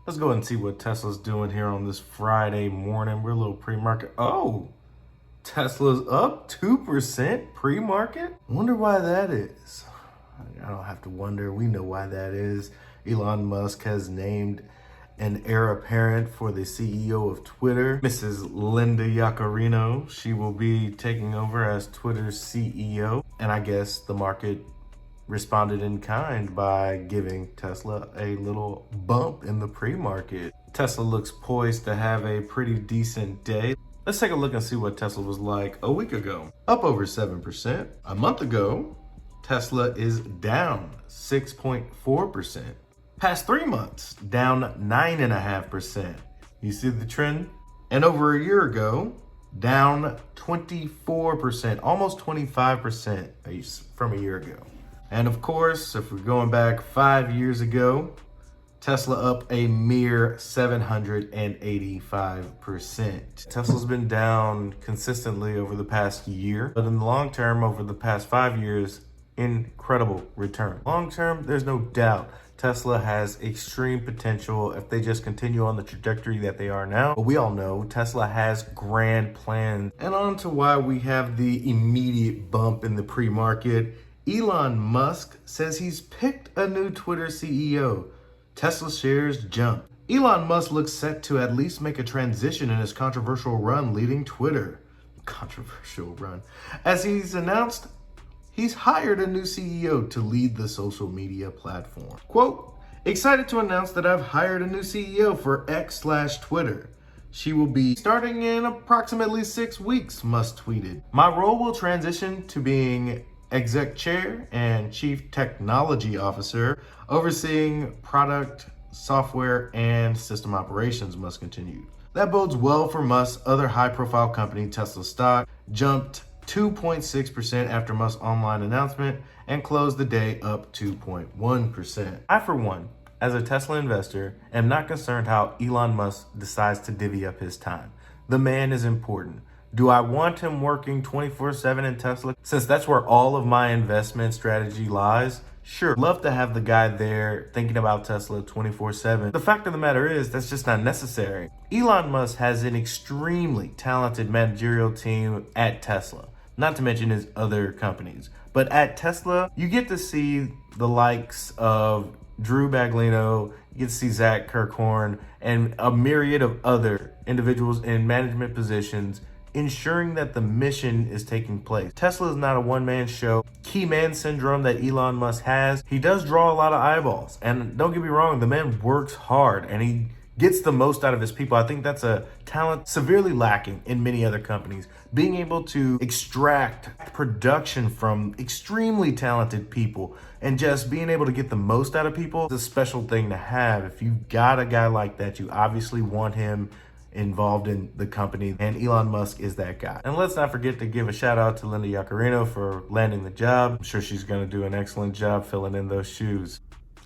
Let's go ahead and see what Tesla's doing here on this Friday morning. We're a little pre-market. Oh, Tesla's up 2% pre-market? Wonder why that is. I don't have to wonder. We know why that is. Elon Musk has named an heir apparent for the CEO of Twitter, Mrs. Linda Yaccarino. She will be taking over as Twitter's CEO. And I guess the market responded in kind by giving Tesla a little bump in the pre-market. Tesla looks poised to have a pretty decent day. Let's take a look and see what Tesla was like a week ago. Up over 7%. A month ago, Tesla is down 6.4%. Past 3 months, down 9.5%. You see the trend? And over a year ago, down 24%, almost 25% from a year ago. And of course, if we're going back 5 years ago, Tesla up a mere 785%. Tesla's been down consistently over the past year, but in the long term, over the past 5 years, incredible return. Long term, there's no doubt Tesla has extreme potential if they just continue on the trajectory that they are now. But we all know Tesla has grand plans. And on to why we have the immediate bump in the pre-market. Elon Musk says he's picked a new Twitter CEO. Tesla shares jump. Elon Musk looks set to at least make a transition in his controversial run leading Twitter. Controversial run. As he's announced, he's hired a new CEO to lead the social media platform. Quote, excited to announce that I've hired a new CEO for X/Twitter. She will be starting in approximately 6 weeks, Musk tweeted. My role will transition to being exec chair and chief technology officer, overseeing product, software, and system operations, Musk continued. That bodes well for Musk's other high-profile company, Tesla stock, jumped 2.6% after Musk's online announcement and closed the day up 2.1%. I, for one, as a Tesla investor, am not concerned how Elon Musk decides to divvy up his time. The man is important. Do I want him working 24/7 in Tesla? Since that's where all of my investment strategy lies, sure, love to have the guy there thinking about Tesla 24/7. The fact of the matter is, that's just not necessary. Elon Musk has an extremely talented managerial team at Tesla, not to mention his other companies. But at Tesla, you get to see the likes of Drew Baglino, you get to see Zach Kirkhorn, and a myriad of other individuals in management positions ensuring that the mission is taking place. Tesla is not a one-man show. Key man syndrome that Elon Musk has, he does draw a lot of eyeballs. And don't get me wrong, the man works hard and he gets the most out of his people. I think that's a talent severely lacking in many other companies. Being able to extract production from extremely talented people and just being able to get the most out of people is a special thing to have. If you've got a guy like that, you obviously want him involved in the company, and Elon Musk is that guy. And let's not forget to give a shout out to Linda Yaccarino for landing the job. I'm sure she's gonna do an excellent job filling in those shoes.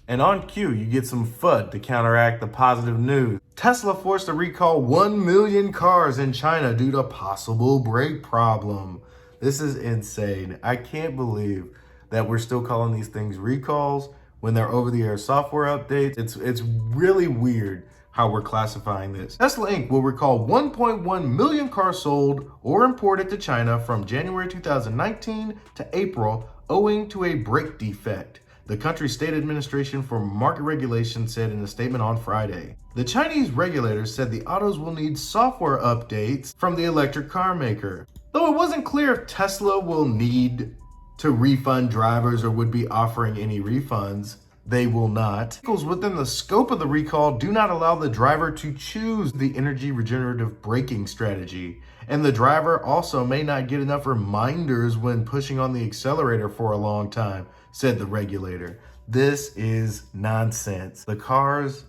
And on cue, you get some FUD to counteract the positive news. Tesla forced to recall 1 million cars in China due to possible brake problem. This is insane. I can't believe that we're still calling these things recalls when they're over-the-air software updates. It's really weird how we're classifying this. Tesla Inc. will recall 1.1 million cars sold or imported to China from January 2019 to April owing to a brake defect, the country's state administration for market regulation said in a statement on Friday. The Chinese regulators said the autos will need software updates from the electric car maker. Though it wasn't clear if Tesla will need to refund drivers or would be offering any refunds, they will not. Vehicles within the scope of the recall do not allow the driver to choose the energy regenerative braking strategy. And the driver also may not get enough reminders when pushing on the accelerator for a long time, said the regulator. This is nonsense. The cars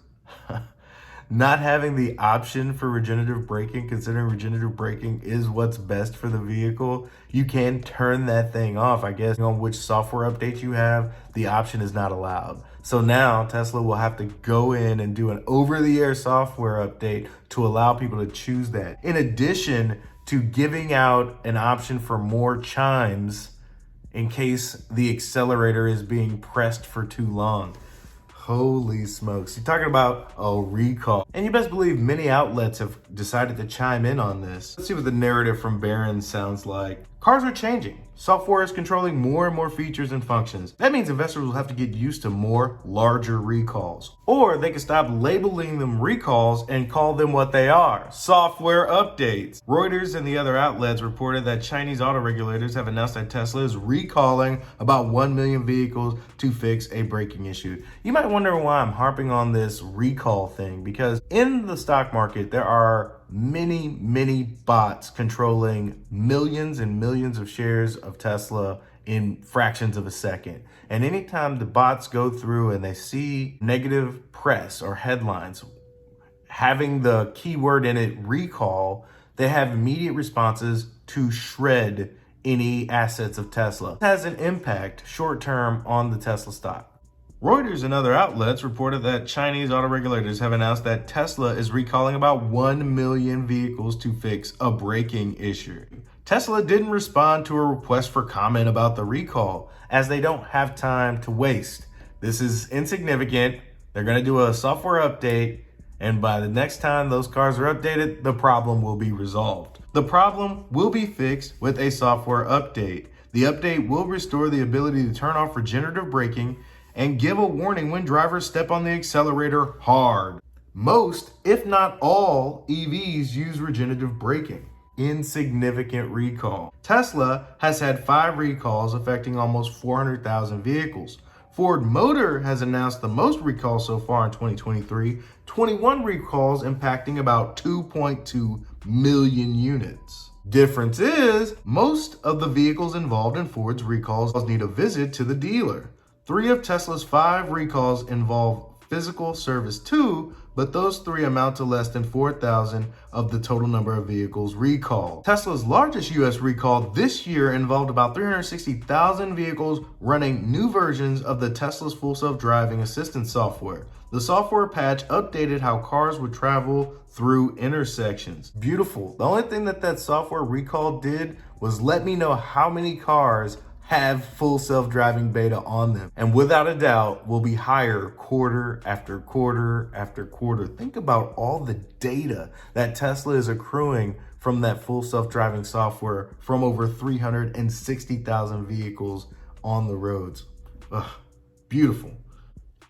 not having the option for regenerative braking, considering regenerative braking is what's best for the vehicle, you can turn that thing off. I guess on which software update you have, the option is not allowed. So now Tesla will have to go in and do an over-the-air software update to allow people to choose that. In addition to giving out an option for more chimes in case the accelerator is being pressed for too long. Holy smokes. You're talking about a recall. And you best believe many outlets have decided to chime in on this. Let's see what the narrative from Barron sounds like. Cars are changing. Software is controlling more and more features and functions. That means investors will have to get used to more, larger recalls. Or they can stop labeling them recalls and call them what they are: software updates. Reuters and the other outlets reported that Chinese auto regulators have announced that Tesla is recalling about 1 million vehicles to fix a braking issue. You might wonder why I'm harping on this recall thing, because in the stock market, there are many bots controlling millions and millions of shares of Tesla in fractions of a second. And anytime the bots go through and they see negative press or headlines having the keyword in it recall, they have immediate responses to shred any assets of Tesla. It has an impact short term on the Tesla stock. Reuters and other outlets reported that Chinese auto regulators have announced that Tesla is recalling about 1 million vehicles to fix a braking issue. Tesla didn't respond to a request for comment about the recall, as they don't have time to waste. This is insignificant. They're going to do a software update, and by the next time those cars are updated, the problem will be resolved. The problem will be fixed with a software update. The update will restore the ability to turn off regenerative braking and give a warning when drivers step on the accelerator hard. Most, if not all, EVs use regenerative braking. Insignificant recall. Tesla has had 5 recalls affecting almost 400,000 vehicles. Ford Motor has announced the most recalls so far in 2023, 21 recalls impacting about 2.2 million units. Difference is, most of the vehicles involved in Ford's recalls need a visit to the dealer. 3 of Tesla's 5 recalls involve physical service too, but those 3 amount to less than 4,000 of the total number of vehicles recalled. Tesla's largest US recall this year involved about 360,000 vehicles running new versions of the Tesla's full self-driving assistance software. The software patch updated how cars would travel through intersections. Beautiful. The only thing that software recall did was let me know how many cars have full self-driving beta on them. And without a doubt, will be higher quarter after quarter after quarter. Think about all the data that Tesla is accruing from that full self-driving software from over 360,000 vehicles on the roads. Ugh, beautiful.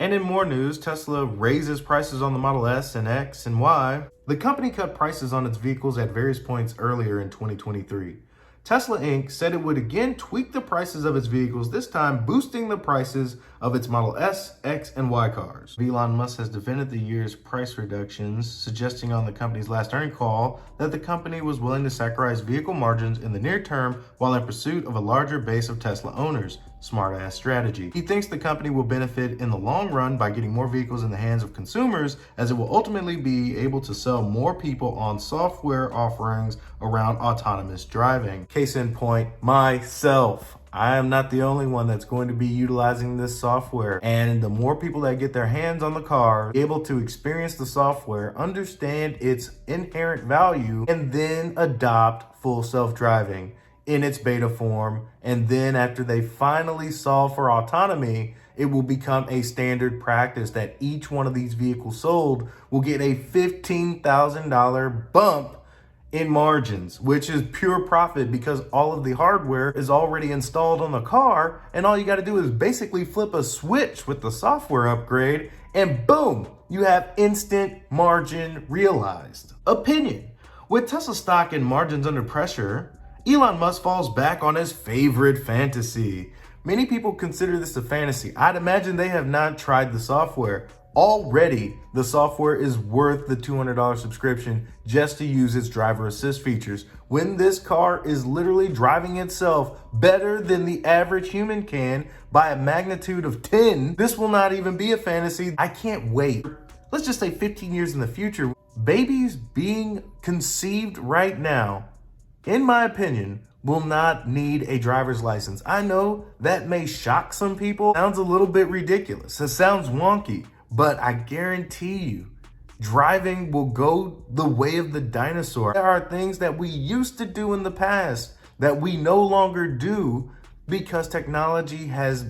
And in more news, Tesla raises prices on the Model S and X and Y. The company cut prices on its vehicles at various points earlier in 2023. Tesla Inc. said it would again tweak the prices of its vehicles, this time boosting the prices of its Model S, X, and Y cars. Elon Musk has defended the year's price reductions, suggesting on the company's last earnings call that the company was willing to sacrifice vehicle margins in the near term while in pursuit of a larger base of Tesla owners. Smart-ass strategy. He thinks the company will benefit in the long run by getting more vehicles in the hands of consumers, as it will ultimately be able to sell more people on software offerings around autonomous driving. Case in point, myself. I am not the only one that's going to be utilizing this software. And the more people that get their hands on the car, able to experience the software, understand its inherent value, and then adopt full self-driving in its beta form, and then after they finally solve for autonomy, it will become a standard practice that each one of these vehicles sold will get a $15,000 bump in margins, which is pure profit because all of the hardware is already installed on the car, and all you got to do is basically flip a switch with the software upgrade, and boom, you have instant margin realized. Opinion: with Tesla stock and margins under pressure, Elon Musk falls back on his favorite fantasy. Many people consider this a fantasy. I'd imagine they have not tried the software. Already, the software is worth the $200 subscription just to use its driver assist features, when this car is literally driving itself better than the average human can by a magnitude of 10. This will not even be a fantasy. I can't wait. Let's just say 15 years in the future, babies being conceived right now, in my opinion, will not need a driver's license. I know that may shock some people. Sounds a little bit ridiculous. It sounds wonky, but I guarantee you, driving will go the way of the dinosaur. There are things that we used to do in the past that we no longer do because technology has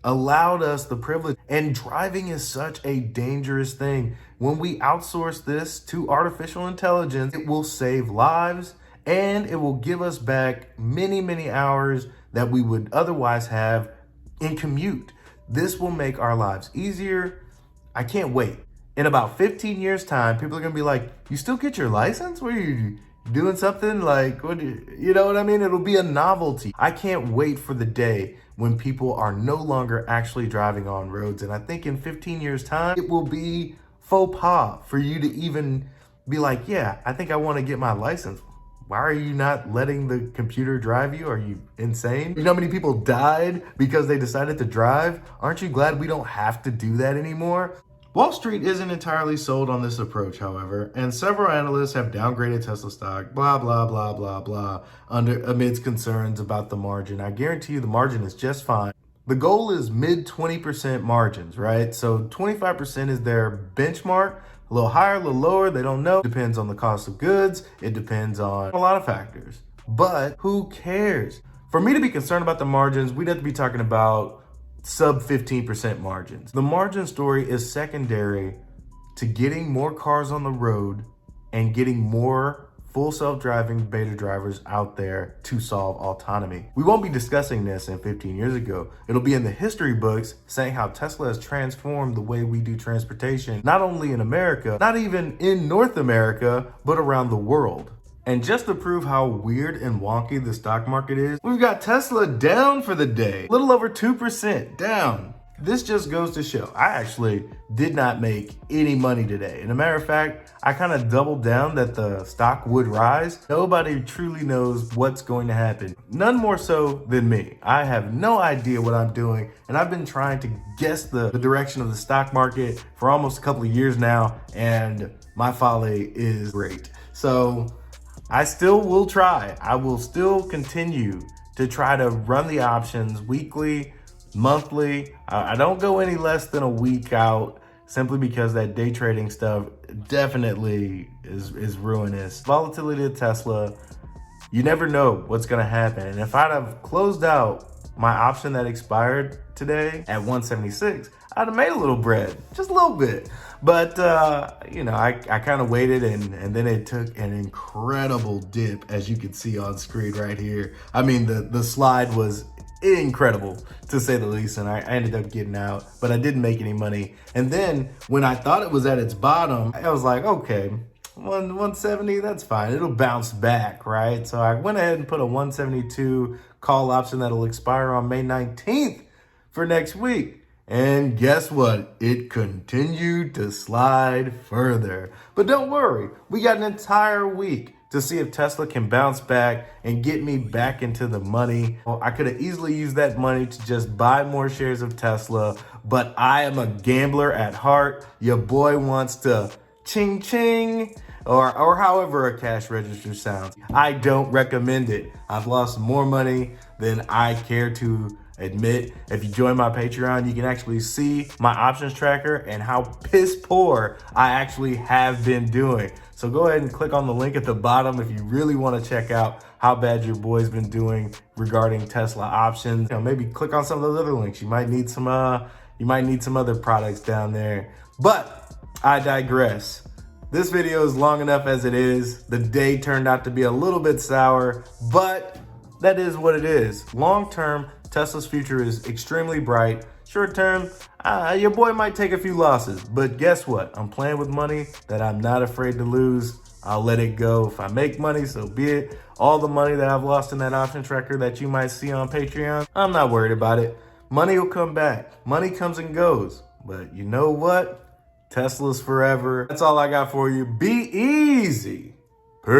allowed us the privilege. And driving is such a dangerous thing. When we outsource this to artificial intelligence, it will save lives and it will give us back many, many hours that we would otherwise have in commute. This will make our lives easier. I can't wait. In about 15 years time, people are gonna be like, you still get your license? What are you doing something like, you know what I mean? It'll be a novelty. I can't wait for the day when people are no longer actually driving on roads. And I think in 15 years time, it will be faux pas for you to even be like, yeah, I think I want to get my license. Why are you not letting the computer drive you? Are you insane? You know how many people died because they decided to drive? Aren't you glad we don't have to do that anymore? Wall Street isn't entirely sold on this approach, however, and several analysts have downgraded Tesla stock, blah, blah, blah, blah, blah, amidst concerns about the margin. I guarantee you the margin is just fine. The goal is mid 20% margins, right? So 25% is their benchmark. A little higher, a little lower, they don't know. Depends on the cost of goods. It depends on a lot of factors. But who cares? For me to be concerned about the margins, we'd have to be talking about sub 15% margins. The margin story is secondary to getting more cars on the road and getting more full self-driving beta drivers out there to solve autonomy. We won't be discussing this in 15 years ago. It'll be in the history books saying how Tesla has transformed the way we do transportation, not only in America, not even in North America, but around the world. And just to prove how weird and wonky the stock market is, we've got Tesla down for the day, a little over 2% down. This just goes to show, I actually did not make any money today. And a matter of fact, I kind of doubled down that the stock would rise. Nobody truly knows what's going to happen. None more so than me. I have no idea what I'm doing. And I've been trying to guess the direction of the stock market for almost a couple of years now. And my folly is great. So I still will try. I will still continue to try to run the options weekly, monthly. I don't go any less than a week out simply because that day trading stuff definitely is ruinous. Volatility of Tesla, you never know what's gonna happen. And if I'd have closed out my option that expired today at 176, I'd have made a little bread, just a little bit. But, you know, I kind of waited and then it took an incredible dip, as you can see on screen right here. I mean, the slide was incredible to say the least, and I ended up getting out, but I didn't make any money. And then when I thought it was at its bottom, I was like, okay, 170, that's fine. It'll bounce back, right? So I went ahead and put a 172 call option that'll expire on May 19th for next week. And guess what? It continued to slide further. But don't worry, we got an entire week to see if Tesla can bounce back and get me back into the money. Well, I could have easily used that money to just buy more shares of Tesla, but I am a gambler at heart. Your boy wants to ching ching, or however a cash register sounds. I don't recommend it. I've lost more money than I care to admit. If you join my Patreon, you can actually see my options tracker and how piss poor I actually have been doing. So go ahead and click on the link at the bottom if you really want to check out how bad your boy's been doing regarding Tesla options. You know, maybe click on some of those other links. You might need some other products down there. But I digress. This video is long enough as it is. The day turned out to be a little bit sour, but that is what it is. Long term, Tesla's future is extremely bright. Short term, your boy might take a few losses, but guess what? I'm playing with money that I'm not afraid to lose. I'll let it go. If I make money, so be it. All the money that I've lost in that option tracker that you might see on Patreon, I'm not worried about it. Money will come back. Money comes and goes. But you know what? Tesla's forever. That's all I got for you. Be easy. Peace.